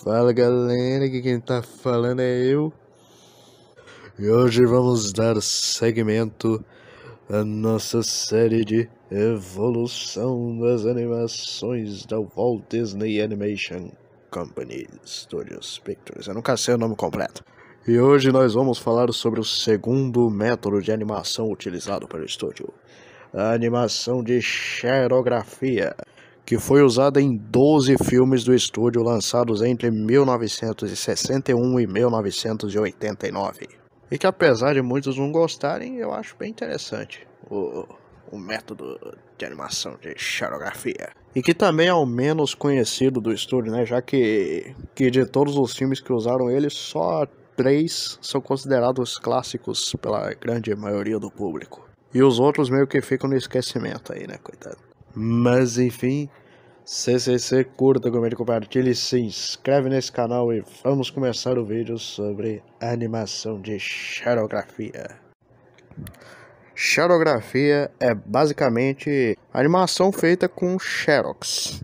Fala galera, aqui quem tá falando é eu. E hoje vamos dar seguimento à nossa série de evolução das animações da Walt Disney Animation Company Studios Pictures. Eu nunca sei o nome completo. E hoje nós vamos falar sobre o segundo método de animação utilizado pelo estúdio, a animação de xerografia, que foi usada em 12 filmes do estúdio lançados entre 1961 e 1989. E que apesar de muitos não gostarem, eu acho bem interessante o método de animação de xerografia. E que também é o menos conhecido do estúdio, né? Já que de todos os filmes que usaram ele, só 3 são considerados clássicos pela grande maioria do público. E os outros meio que ficam no esquecimento aí, né, coitado. Mas enfim, CCC, curta, comente, compartilhe, se inscreve nesse canal e vamos começar o vídeo sobre animação de xerografia. Xerografia é basicamente animação feita com xerox.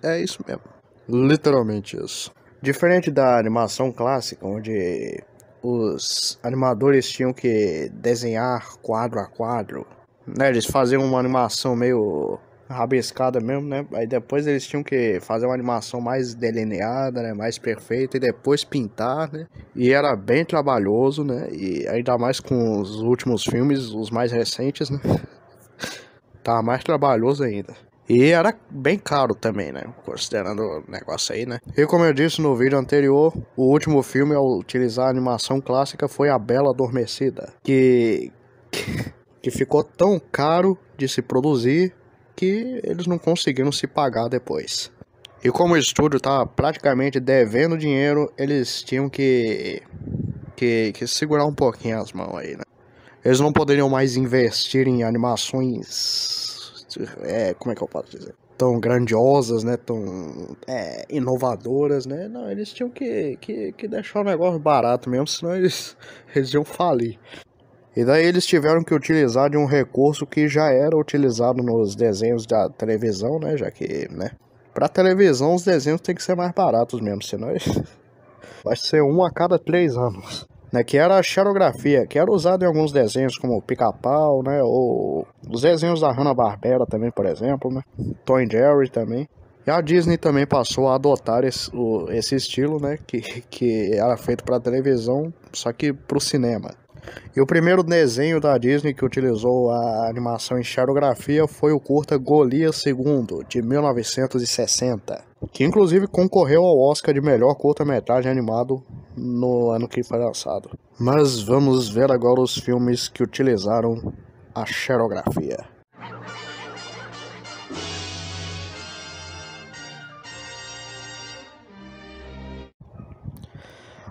É isso mesmo, literalmente isso. Diferente da animação clássica, onde os animadores tinham que desenhar quadro a quadro, né? Eles faziam uma animação meio rabiscada mesmo, né? Aí depois eles tinham que fazer uma animação mais delineada, né? Mais perfeita, e depois pintar, né? E era bem trabalhoso, né? E ainda mais com os últimos filmes, os mais recentes, né? Tá mais trabalhoso ainda. E era bem caro também, né? Considerando o negócio aí, né? E como eu disse no vídeo anterior, o último filme a utilizar a animação clássica foi A Bela Adormecida, que ficou tão caro de se produzir que eles não conseguiram se pagar depois. E como o estúdio tá praticamente devendo dinheiro, eles tinham que segurar um pouquinho as mãos aí, né? Eles não poderiam mais investir em animações, como é que eu posso dizer, tão grandiosas, né, tão inovadoras, né? Não, eles tinham que deixar o negócio barato mesmo, senão eles iam falir. E daí eles tiveram que utilizar de um recurso que já era utilizado nos desenhos da televisão, né? Já que, né, pra televisão os desenhos tem que ser mais baratos mesmo, senão vai ser um a cada 3 anos. Né, que era a xerografia, que era usado em alguns desenhos como Pica-Pau, né? Ou os desenhos da Hanna-Barbera também, por exemplo, né? Tom and Jerry também. E a Disney também passou a adotar esse estilo, né? Que era feito para televisão, só que pro cinema. E o primeiro desenho da Disney que utilizou a animação em xerografia foi o curta Golias II, de 1960, que inclusive concorreu ao Oscar de melhor curta-metragem animado no ano que foi lançado. Mas vamos ver agora os filmes que utilizaram a xerografia.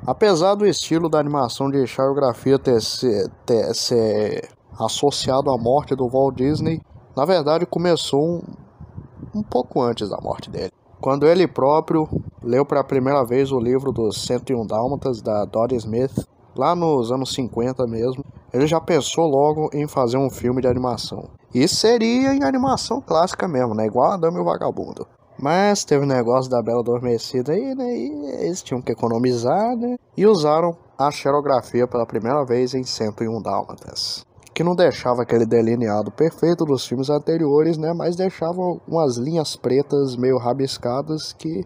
Apesar do estilo da animação de xerografia ter associado à morte do Walt Disney, na verdade começou um pouco antes da morte dele. Quando ele próprio leu pela primeira vez o livro dos 101 Dálmatas, da Dodie Smith, lá nos anos 50 mesmo, ele já pensou logo em fazer um filme de animação. E seria em animação clássica mesmo, né? Igual a Dama e o Vagabundo. Mas teve o negócio da Bela Adormecida aí, né? E eles tinham que economizar, né? E usaram a xerografia pela primeira vez em 101 Dálmatas. Que não deixava aquele delineado perfeito dos filmes anteriores, né? Mas deixava umas linhas pretas meio rabiscadas que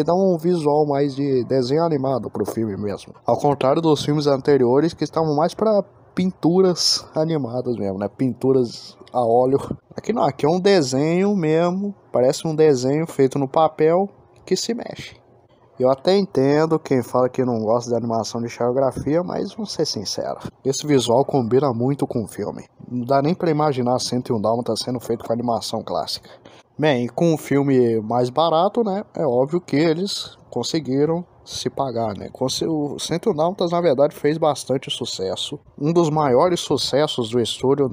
dão um visual mais de desenho animado pro filme mesmo. Ao contrário dos filmes anteriores, que estavam mais para pinturas animadas mesmo, né? Pinturas a óleo. Aqui não, aqui é um desenho mesmo, parece um desenho feito no papel que se mexe. Eu até entendo quem fala que não gosta de animação de xerografia, mas vamos ser sinceros, esse visual combina muito com o filme. Não dá nem pra imaginar 101 Dálmatas sendo feito com animação clássica. Bem, com um filme mais barato, né, é óbvio que eles conseguiram se pagar, né? O 101 Dálmatas, na verdade, fez bastante sucesso. Um dos maiores sucessos do estúdio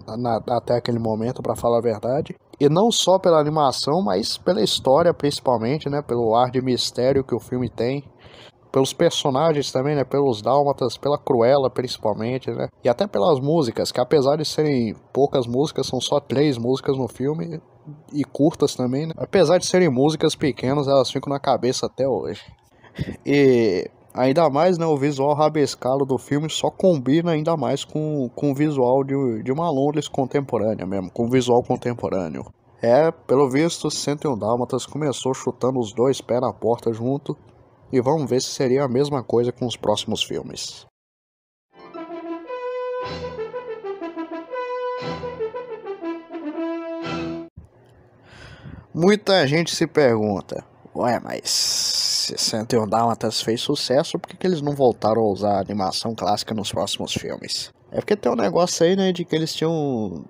até aquele momento, para falar a verdade. E não só pela animação, mas pela história, principalmente, né? Pelo ar de mistério que o filme tem. Pelos personagens também, né? Pelos dálmatas, pela Cruella, principalmente, né? E até pelas músicas, que apesar de serem poucas músicas, são só 3 músicas no filme. e curtas também, né? Apesar de serem músicas pequenas, elas ficam na cabeça até hoje. E ainda mais, né, o visual rabiscado do filme só combina ainda mais com o visual de uma Londres contemporânea mesmo, com o visual contemporâneo. Pelo visto, 101 Dálmatas começou chutando os dois pés na porta junto, e vamos ver se seria a mesma coisa com os próximos filmes. Muita gente se pergunta, ué, mas se 101 Dálmatas fez sucesso, por que eles não voltaram a usar a animação clássica nos próximos filmes? É porque tem um negócio aí, né, de que eles tinham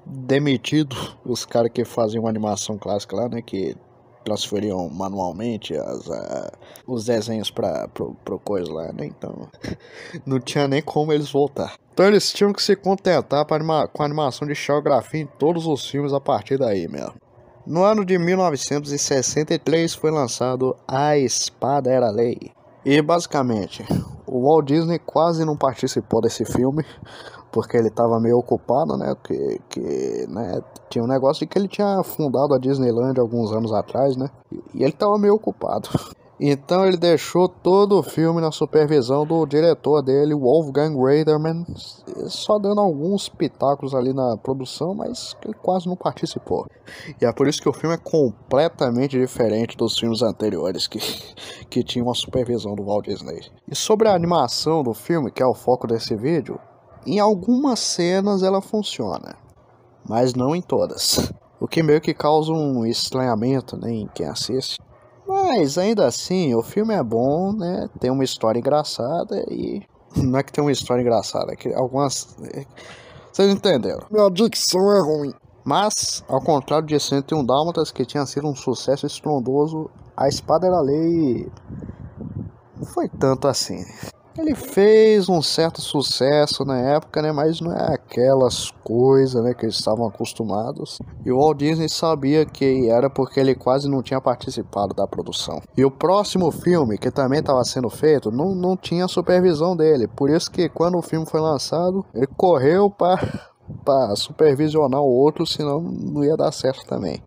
demitido os caras que faziam animação clássica lá, né, que transferiam manualmente os desenhos pro coisa lá, né, então não tinha nem como eles voltar. Então eles tinham que se contentar com a animação de xilografia em todos os filmes a partir daí mesmo. No ano de 1963 foi lançado A Espada Era Lei. E basicamente, o Walt Disney quase não participou desse filme, porque ele estava meio ocupado, né? Né, tinha um negócio de que ele tinha fundado a Disneyland alguns anos atrás, né? E ele estava meio ocupado. Então ele deixou todo o filme na supervisão do diretor dele, Wolfgang Reitherman, só dando alguns pitacos ali na produção, mas ele quase não participou. E é por isso que o filme é completamente diferente dos filmes anteriores, que tinham a supervisão do Walt Disney. E sobre a animação do filme, que é o foco desse vídeo, em algumas cenas ela funciona, mas não em todas. O que meio que causa um estranhamento, né, em quem assiste. Mas ainda assim, o filme é bom, né? Tem uma história engraçada e... Não é que tem uma história engraçada, é que algumas... Vocês entenderam? Minha dicção é ruim. Mas, ao contrário de 101 Dálmatas, que tinha sido um sucesso estrondoso, A Espada Era Lei não foi tanto assim. Ele fez um certo sucesso na época, né? Mas não é aquelas coisas, né, que eles estavam acostumados. E o Walt Disney sabia que era porque ele quase não tinha participado da produção. E o próximo filme, que também estava sendo feito, não tinha supervisão dele. Por isso que quando o filme foi lançado, ele correu para supervisionar o outro, senão não ia dar certo também.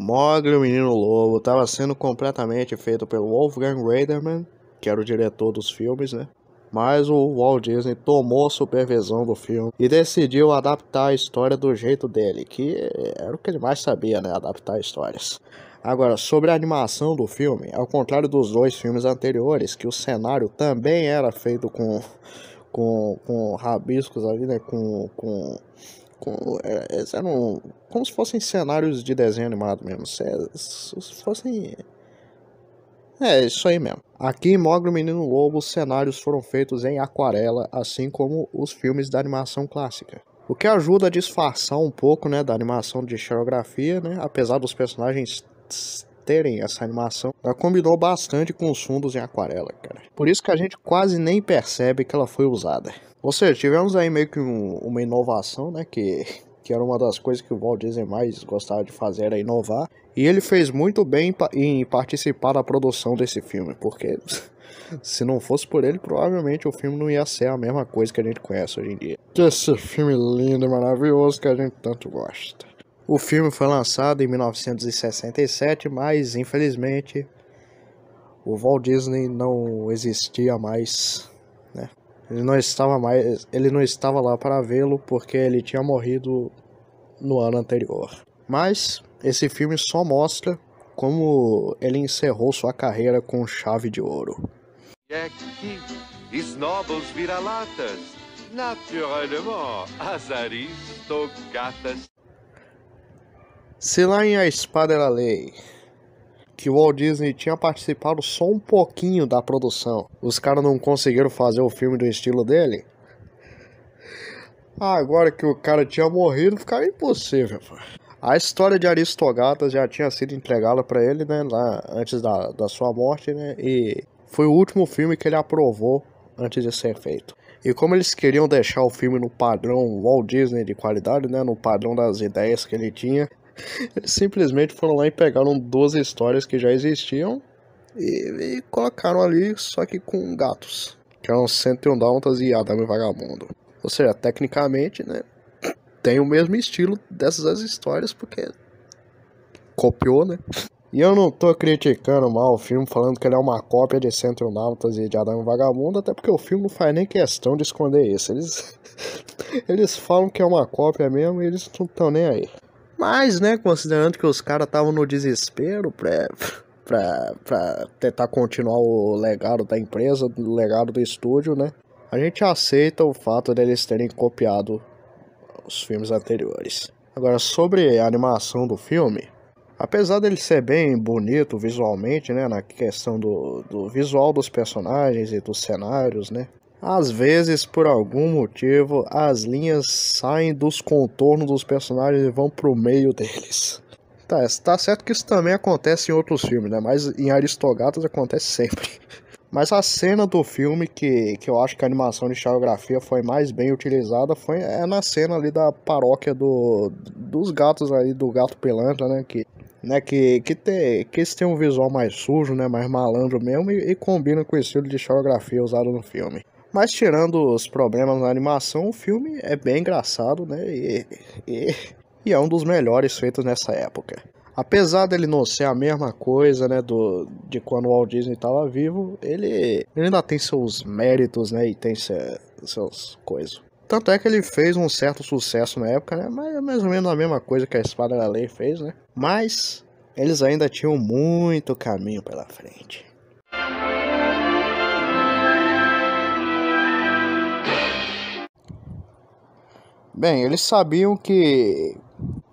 Mowgli, o Menino Lobo, estava sendo completamente feito pelo Wolfgang Reitherman, que era o diretor dos filmes, né? Mas o Walt Disney tomou a supervisão do filme e decidiu adaptar a história do jeito dele, que era o que ele mais sabia, né? Adaptar histórias. Agora, sobre a animação do filme, ao contrário dos dois filmes anteriores, que o cenário também era feito com rabiscos ali, né? Eles eram como se fossem cenários de desenho animado mesmo. Se fossem... isso aí mesmo. Aqui em Mowgli, o Menino Lobo, os cenários foram feitos em aquarela, assim como os filmes da animação clássica. O que ajuda a disfarçar um pouco, né, da animação de xilografia, né? Apesar dos personagens terem essa animação, ela combinou bastante com os fundos em aquarela, cara. Por isso que a gente quase nem percebe que ela foi usada. Ou seja, tivemos aí meio que uma inovação, né, que era uma das coisas que o Walt Disney mais gostava de fazer, era inovar. E ele fez muito bem em participar da produção desse filme, porque se não fosse por ele, provavelmente o filme não ia ser a mesma coisa que a gente conhece hoje em dia. Esse filme lindo e maravilhoso que a gente tanto gosta. O filme foi lançado em 1967, mas infelizmente o Walt Disney não existia mais, né? Ele não estava lá para vê-lo porque ele tinha morrido no ano anterior. Mas esse filme só mostra como ele encerrou sua carreira com chave de ouro. E aqui, snobos vira-latas, naturellement, azaristas. Se lá em A Espada Era Lei, que o Walt Disney tinha participado só um pouquinho da produção, os caras não conseguiram fazer o filme do estilo dele, agora que o cara tinha morrido, ficava impossível, pô. A história de Aristogatas já tinha sido entregada para ele, né, lá antes da sua morte, né, e foi o último filme que ele aprovou antes de ser feito. E como eles queriam deixar o filme no padrão Walt Disney de qualidade, né, no padrão das ideias que ele tinha, eles simplesmente foram lá e pegaram 12 histórias que já existiam e colocaram ali, só que com gatos. Que eram 101 Dálmatas e Adame Vagabundo. Ou seja, tecnicamente, né, tem o mesmo estilo dessas histórias, porque copiou, né? E eu não tô criticando mal o filme, falando que ele é uma cópia de 101 Dálmatas e de Adame Vagabundo, até porque o filme não faz nem questão de esconder isso. Eles falam que é uma cópia mesmo e eles não estão nem aí. Mas, né, considerando que os caras estavam no desespero pra tentar continuar o legado da empresa, o legado do estúdio, né, a gente aceita o fato deles terem copiado os filmes anteriores. Agora, sobre a animação do filme, apesar dele ser bem bonito visualmente, né, na questão do visual dos personagens e dos cenários, né, às vezes, por algum motivo, as linhas saem dos contornos dos personagens e vão pro meio deles. Tá certo que isso também acontece em outros filmes, né? Mas em Aristogatas acontece sempre. Mas a cena do filme que eu acho que a animação de xilografia foi mais bem utilizada é na cena ali da paróquia dos gatos aí, do gato pilantra, né? Que eles têm um visual mais sujo, né? Mais malandro mesmo e combina com o estilo de xilografia usado no filme. Mas tirando os problemas na animação, o filme é bem engraçado, né? E é um dos melhores feitos nessa época. Apesar dele não ser a mesma coisa, né, de quando o Walt Disney estava vivo, ele ainda tem seus méritos, né, e tem seus coisas. Tanto é que ele fez um certo sucesso na época, né, mas é mais ou menos a mesma coisa que a Espada da Lei fez, né. Mas eles ainda tinham muito caminho pela frente. Bem, eles sabiam que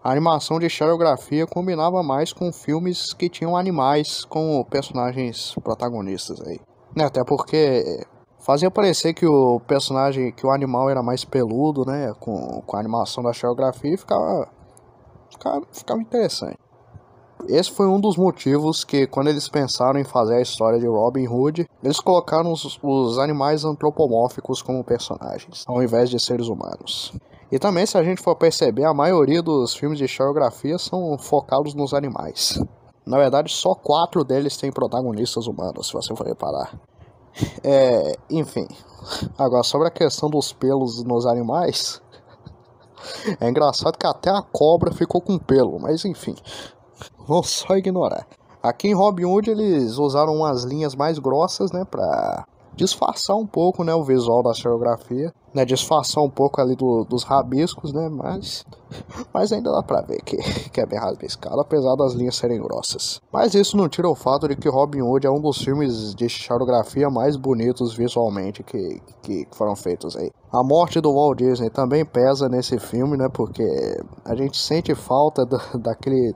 a animação de xilografia combinava mais com filmes que tinham animais como personagens protagonistas aí. Né? Até porque fazia parecer que o personagem, que o animal era mais peludo, né? Com a animação da xilografia e ficava interessante. Esse foi um dos motivos que, quando eles pensaram em fazer a história de Robin Hood, eles colocaram os animais antropomórficos como personagens, ao invés de seres humanos. E também, se a gente for perceber, a maioria dos filmes de xilografia são focados nos animais. Na verdade, só 4 deles têm protagonistas humanos, se você for reparar. Enfim. Agora, sobre a questão dos pelos nos animais, é engraçado que até a cobra ficou com pelo, mas enfim, vamos só ignorar. Aqui em Robin Hood eles usaram umas linhas mais grossas, né, pra disfarçar um pouco, né, o visual da xilografia, né, disfarçar um pouco ali dos rabiscos, né, mas ainda dá pra ver que é bem rabiscado, apesar das linhas serem grossas. Mas isso não tira o fato de que Robin Hood é um dos filmes de xilografia mais bonitos visualmente que foram feitos aí. A morte do Walt Disney também pesa nesse filme, né, porque a gente sente falta daquele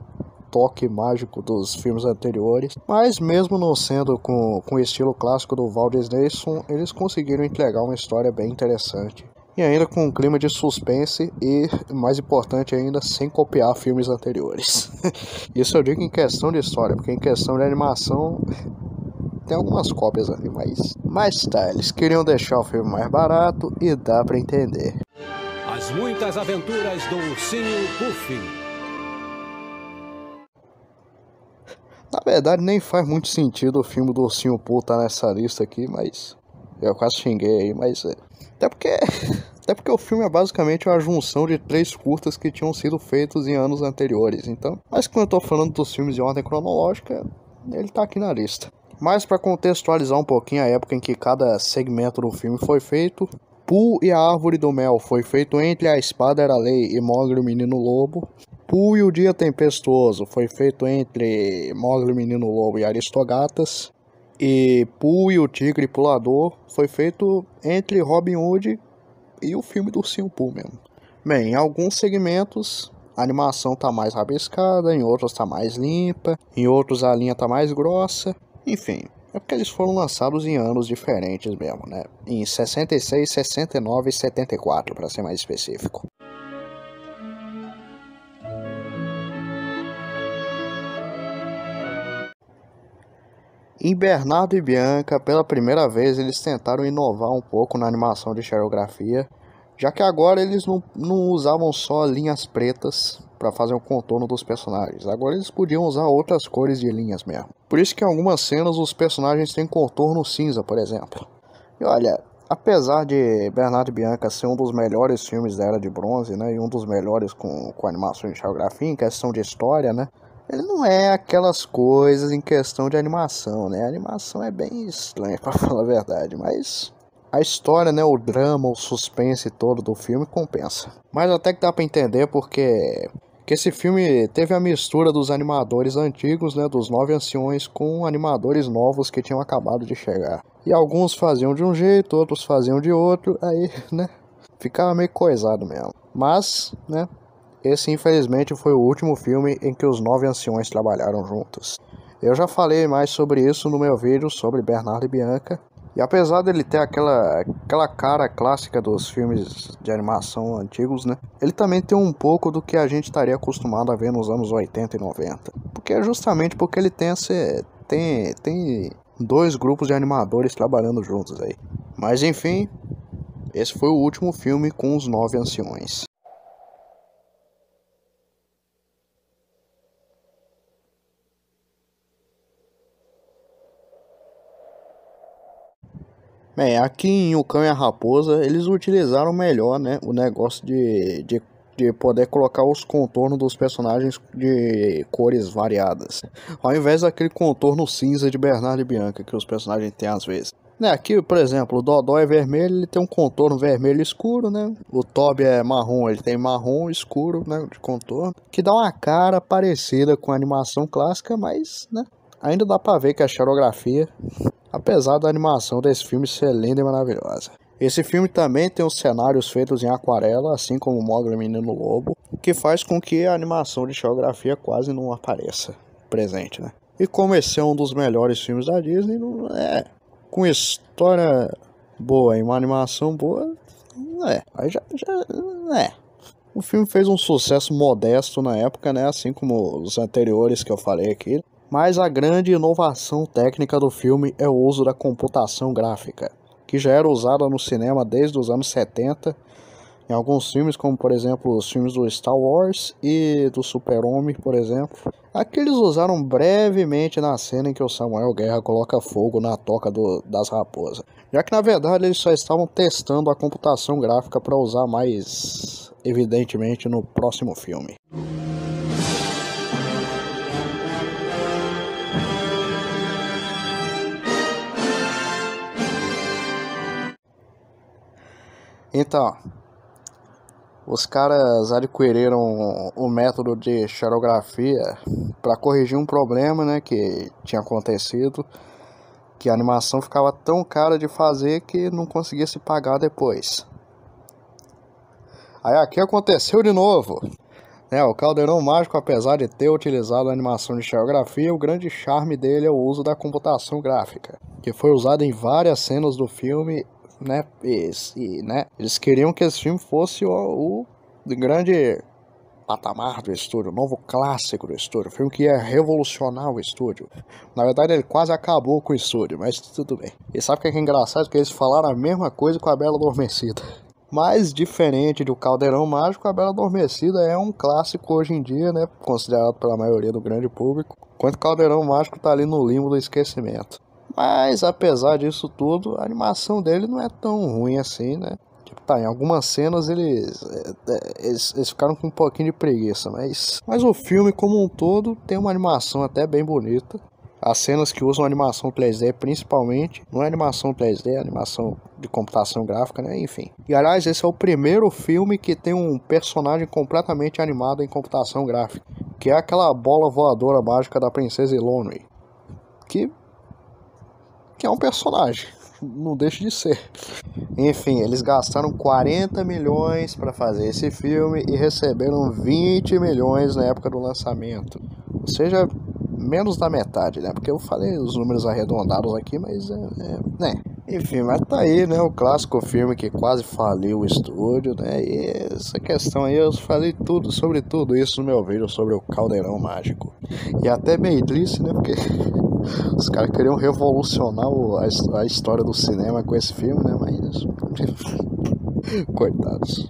toque mágico dos filmes anteriores, mas mesmo não sendo com o estilo clássico do Walt Disney, eles conseguiram entregar uma história bem interessante. E ainda com um clima de suspense e, mais importante ainda, sem copiar filmes anteriores. Isso eu digo em questão de história, porque em questão de animação tem algumas cópias ali, mas tá, eles queriam deixar o filme mais barato e dá pra entender. As muitas aventuras do Ursinho Puff. Na verdade, nem faz muito sentido o filme do Ursinho Pooh estar nessa lista aqui, mas eu quase xinguei aí, mas até porque o filme é basicamente uma junção de 3 curtas que tinham sido feitos em anos anteriores, então. Mas quando eu tô falando dos filmes em ordem cronológica, ele tá aqui na lista. Mas para contextualizar um pouquinho a época em que cada segmento do filme foi feito, Pooh e a Árvore do Mel foi feito entre A Espada Era Lei e Mowgli o Menino Lobo. Pooh e o Dia Tempestuoso foi feito entre Mowgli o Menino Lobo e Aristogatas. E Pooh e o Tigre Pulador foi feito entre Robin Hood e o filme do Ursinho Pooh mesmo. Bem, em alguns segmentos a animação tá mais rabiscada, em outros tá mais limpa, em outros a linha tá mais grossa. Enfim, é porque eles foram lançados em anos diferentes mesmo, né? Em 66, 69 e 74, para ser mais específico. Em Bernardo e Bianca, pela primeira vez, eles tentaram inovar um pouco na animação de xilografia, já que agora eles não usavam só linhas pretas para fazer o contorno dos personagens. Agora eles podiam usar outras cores de linhas mesmo. Por isso que em algumas cenas os personagens têm contorno cinza, por exemplo. E olha, apesar de Bernardo e Bianca ser um dos melhores filmes da Era de Bronze, né, e um dos melhores com animação e xilografia, em questão de história, né, ele não é aquelas coisas em questão de animação, né, a animação é bem estranha, para falar a verdade, mas a história, né, o drama, o suspense todo do filme compensa. Mas até que dá para entender porque que esse filme teve a mistura dos animadores antigos, né, dos 9 anciões, com animadores novos que tinham acabado de chegar. E alguns faziam de um jeito, outros faziam de outro, aí, né, ficava meio coisado mesmo. Mas, né, esse infelizmente foi o último filme em que os 9 anciões trabalharam juntos. Eu já falei mais sobre isso no meu vídeo sobre Bernardo e Bianca. E apesar dele ter aquela cara clássica dos filmes de animação antigos, né? Ele também tem um pouco do que a gente estaria acostumado a ver nos anos 80 e 90. Porque é justamente porque ele tem 2 grupos de animadores trabalhando juntos aí. Mas enfim, esse foi o último filme com os 9 anciões. Bem, aqui em O Cão e a Raposa, eles utilizaram melhor, né, o negócio de poder colocar os contornos dos personagens de cores variadas, ao invés daquele contorno cinza de Bernardo e Bianca que os personagens têm às vezes. Né, aqui, por exemplo, o Dodó é vermelho, ele tem um contorno vermelho escuro, né? O Toby é marrom, ele tem marrom escuro, né, de contorno, que dá uma cara parecida com a animação clássica, mas, né, ainda dá pra ver que a xilografia, apesar da animação desse filme ser linda e maravilhosa. Esse filme também tem os cenários feitos em aquarela, assim como Mowgli e o Menino Lobo, que faz com que a animação de xilografia quase não apareça presente, né? E como esse é um dos melhores filmes da Disney, com história boa e uma animação boa, aí já O filme fez um sucesso modesto na época, né? Assim como os anteriores que eu falei aqui. Mas a grande inovação técnica do filme é o uso da computação gráfica, que já era usada no cinema desde os anos 70, em alguns filmes, como por exemplo os filmes do Star Wars e do Super-Homem, por exemplo. Aqui eles usaram brevemente na cena em que o Samuel Guerra coloca fogo na toca das raposas, já que na verdade eles só estavam testando a computação gráfica para usar mais evidentemente no próximo filme. Então, os caras adquiriram o método de xilografia para corrigir um problema, né, que tinha acontecido, que a animação ficava tão cara de fazer que não conseguia se pagar depois. Aí aqui aconteceu de novo. O Caldeirão Mágico, apesar de ter utilizado a animação de xilografia, o grande charme dele é o uso da computação gráfica, que foi usado em várias cenas do filme. Né, eles queriam que esse filme fosse o grande patamar do estúdio, o novo clássico do estúdio, o filme que ia revolucionar o estúdio. Na verdade ele quase acabou com o estúdio, mas tudo bem. E sabe o que é engraçado? Que eles falaram a mesma coisa com a Bela Adormecida. Mas diferente do Caldeirão Mágico, a Bela Adormecida é um clássico hoje em dia, né, considerado pela maioria do grande público, enquanto o Caldeirão Mágico tá ali no limbo do esquecimento. Mas apesar disso tudo, a animação dele não é tão ruim assim, né? Em algumas cenas eles ficaram com um pouquinho de preguiça, mas o filme como um todo tem uma animação até bem bonita. As cenas que usam animação 3D principalmente, não é animação 3D, é animação de computação gráfica, né? Enfim. E aliás, esse é o primeiro filme que tem um personagem completamente animado em computação gráfica, que é aquela bola voadora mágica da Princesa Ilonui, que é um personagem, não deixa de ser. Enfim, eles gastaram 40 milhões para fazer esse filme e receberam 20 milhões na época do lançamento. Ou seja, menos da metade, né? Porque eu falei os números arredondados aqui, mas né? Enfim, mas tá aí, né? O clássico filme que quase faliu o estúdio, né? E essa questão aí eu falei sobre tudo isso no meu vídeo sobre o Caldeirão Mágico. E até meio triste, né? Porque os caras queriam revolucionar a história do cinema com esse filme, né? Mas coitados.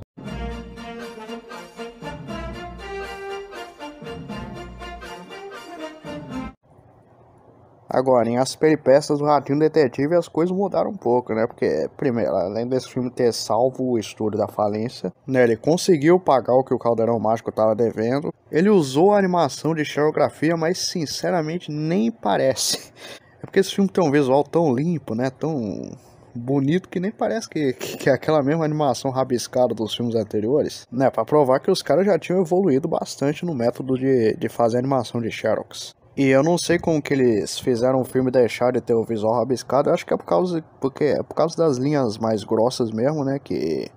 Agora, em As Peripécias do Ratinho Detetive, as coisas mudaram um pouco, né? Porque, primeiro, além desse filme ter salvo o estúdio da falência, né? Ele conseguiu pagar o que o Caldeirão Mágico estava devendo. Ele usou a animação de xerografia, mas, sinceramente, nem parece. É porque esse filme tem um visual tão limpo, né? Tão bonito que nem parece que é aquela mesma animação rabiscada dos filmes anteriores, né? Pra provar que os caras já tinham evoluído bastante no método de fazer animação de xerox. E eu não sei como que eles fizeram o filme deixar de ter o visual rabiscado. Eu acho que é por causa das linhas mais grossas mesmo, né? Que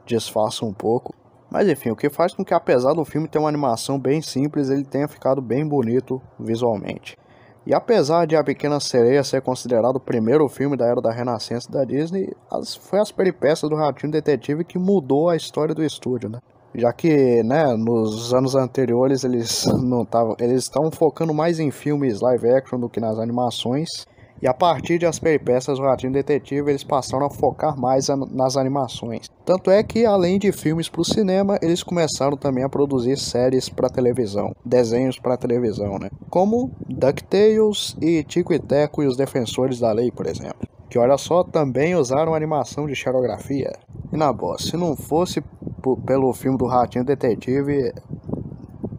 disfarçam um pouco. Mas enfim, o que faz com que, apesar do filme ter uma animação bem simples, ele tenha ficado bem bonito visualmente. E apesar de A Pequena Sereia ser considerado o primeiro filme da era da Renascença da Disney, foi As Peripécias do Ratinho Detetive que mudou a história do estúdio, né? Já que, né, nos anos anteriores eles estavam focando mais em filmes live action do que nas animações. E a partir de As Peripécias do Ratinho Detetive, eles passaram a focar mais nas animações. Tanto é que, além de filmes para o cinema, eles começaram também a produzir séries para televisão, desenhos para televisão, né? Como DuckTales e Tico e Teco e os Defensores da Lei, por exemplo. Que, olha só, também usaram animação de xerografia. E na boa, se não fosse pelo filme do Ratinho Detetive,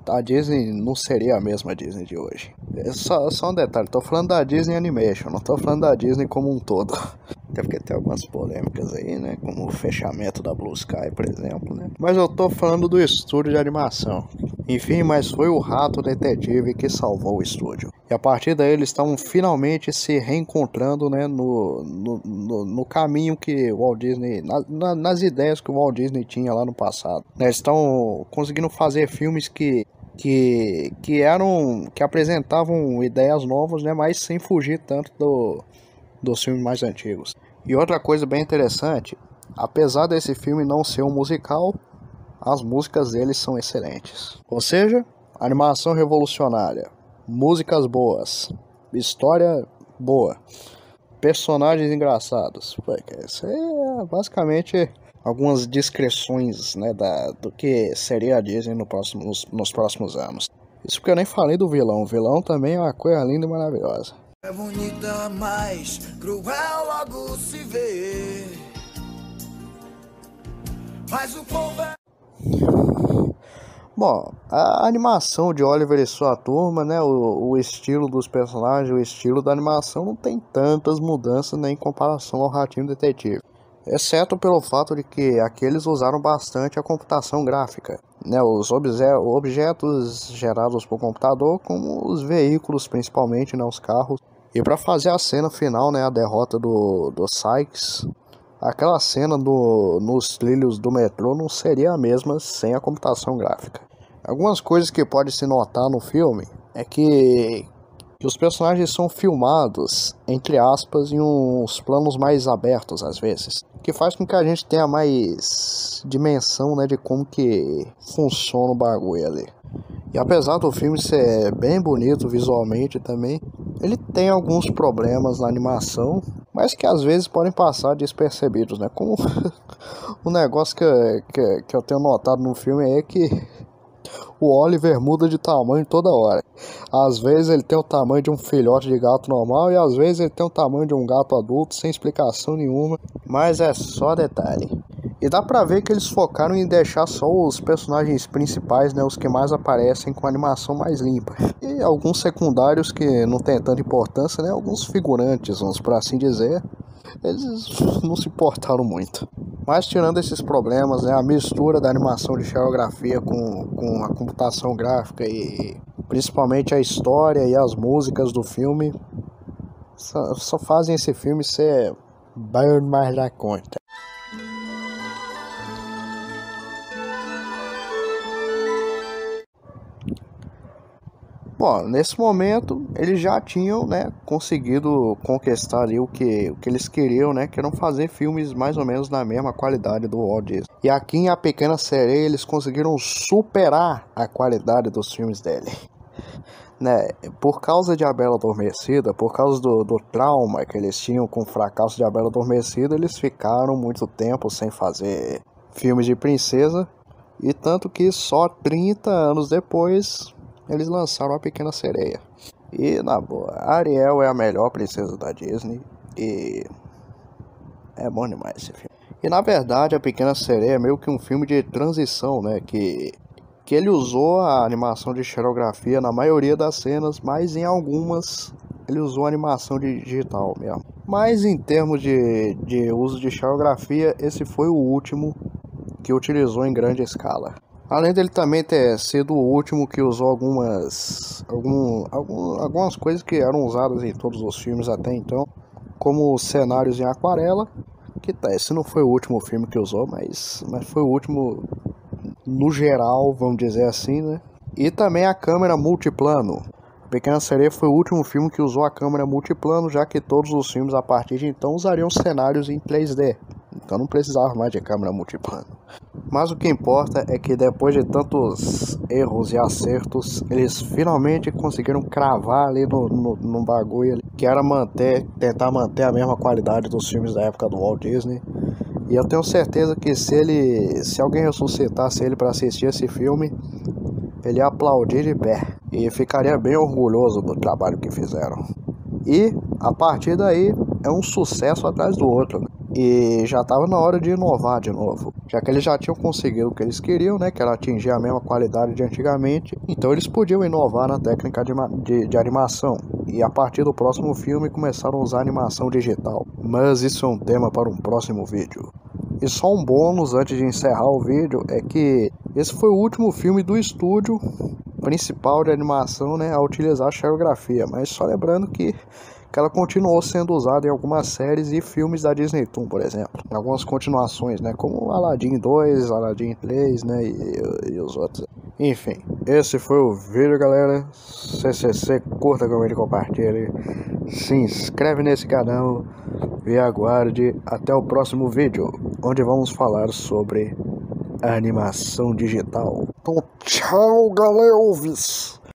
a Disney não seria a mesma Disney de hoje. É só um detalhe, tô falando da Disney Animation, não tô falando da Disney como um todo. Até porque tem algumas polêmicas aí, né? Como o fechamento da Blue Sky, por exemplo, né? Mas eu tô falando do estúdio de animação. Enfim, mas foi o Rato Detetive que salvou o estúdio. E a partir daí eles estavam finalmente se reencontrando, né? No caminho que o Walt Disney... nas ideias que o Walt Disney tinha lá no passado. Eles estão conseguindo fazer filmes que apresentavam ideias novas, né, mas sem fugir tanto dos filmes mais antigos. E outra coisa bem interessante, apesar desse filme não ser um musical, as músicas dele são excelentes. Ou seja, animação revolucionária, músicas boas, história boa, personagens engraçados. Isso é basicamente algumas descrições, né, do que seria a Disney nos próximos anos. Isso porque eu nem falei do vilão. O vilão também é uma coisa linda e maravilhosa. É bonita, mas cruel logo se vê. Mas o povo é... Bom, a animação de Oliver e sua turma, né, o estilo dos personagens, o estilo da animação não tem tantas mudanças, né, em comparação ao Ratinho Detetive. Exceto pelo fato de que aqueles usaram bastante a computação gráfica, né, os objetos gerados por computador, como os veículos, principalmente, né, os carros. E para fazer a cena final, né, a derrota do Sykes, aquela cena nos trilhos do metrô não seria a mesma sem a computação gráfica. Algumas coisas que pode se notar no filme é que os personagens são filmados, entre aspas, em uns planos mais abertos às vezes, que faz com que a gente tenha mais dimensão, né, de como que funciona o bagulho ali. E apesar do filme ser bem bonito visualmente também, ele tem alguns problemas na animação, mas que às vezes podem passar despercebidos, né? Como o negócio que eu tenho notado no filme é que o Oliver muda de tamanho toda hora. Às vezes ele tem o tamanho de um filhote de gato normal e às vezes ele tem o tamanho de um gato adulto sem explicação nenhuma, mas é só detalhe. E dá pra ver que eles focaram em deixar só os personagens principais, né, os que mais aparecem, com a animação mais limpa. E alguns secundários que não tem tanta importância, né, alguns figurantes, vamos por assim dizer, eles não se importaram muito. Mas tirando esses problemas, né, a mistura da animação de xerografia com a computação gráfica e principalmente a história e as músicas do filme, só fazem esse filme ser bom mais da conta. Bom, nesse momento eles já tinham, né, conseguido conquistar ali o que eles queriam, né, que eram fazer filmes mais ou menos na mesma qualidade do Walt Disney. E aqui em A Pequena Sereia eles conseguiram superar a qualidade dos filmes dele. Né, por causa de A Bela Adormecida, por causa do trauma que eles tinham com o fracasso de A Bela Adormecida, eles ficaram muito tempo sem fazer filmes de princesa, e tanto que só 30 anos depois eles lançaram A Pequena Sereia. E na boa, a Ariel é a melhor princesa da Disney e é bom demais esse filme. E na verdade a Pequena Sereia é meio que um filme de transição, né, que ele usou a animação de xerografia na maioria das cenas, mas em algumas ele usou animação digital mesmo. Mas em termos de uso de xerografia, esse foi o último que utilizou em grande escala. Além dele também ter sido o último que usou algumas coisas que eram usadas em todos os filmes até então, como cenários em aquarela, que tá, esse não foi o último filme que usou, mas foi o último no geral, vamos dizer assim, né? E também a câmera multiplano. A Pequena Sereia foi o último filme que usou a câmera multiplano, já que todos os filmes a partir de então usariam cenários em 3D. Então não precisava mais de câmera multiplano. Mas o que importa é que depois de tantos erros e acertos, eles finalmente conseguiram cravar ali no bagulho ali, que era tentar manter a mesma qualidade dos filmes da época do Walt Disney. E eu tenho certeza que se alguém ressuscitasse ele para assistir esse filme, ele ia aplaudir de pé e ficaria bem orgulhoso do trabalho que fizeram. E a partir daí é um sucesso atrás do outro, né? E já estava na hora de inovar de novo, já que eles já tinham conseguido o que eles queriam, né, que era atingir a mesma qualidade de antigamente. Então eles podiam inovar na técnica de animação, e a partir do próximo filme começaram a usar animação digital. Mas isso é um tema para um próximo vídeo. E só um bônus antes de encerrar o vídeo é que esse foi o último filme do estúdio principal de animação, né, a utilizar a xerografia, mas só lembrando que ela continuou sendo usada em algumas séries e filmes da Disney Toon, por exemplo. Algumas continuações, né, como Aladdin 2, Aladdin 3, né, e os outros. Enfim, esse foi o vídeo, galera. CCC, curta, comente, compartilhe. Se inscreve nesse canal e aguarde até o próximo vídeo, onde vamos falar sobre a animação digital. Então, tchau, galera!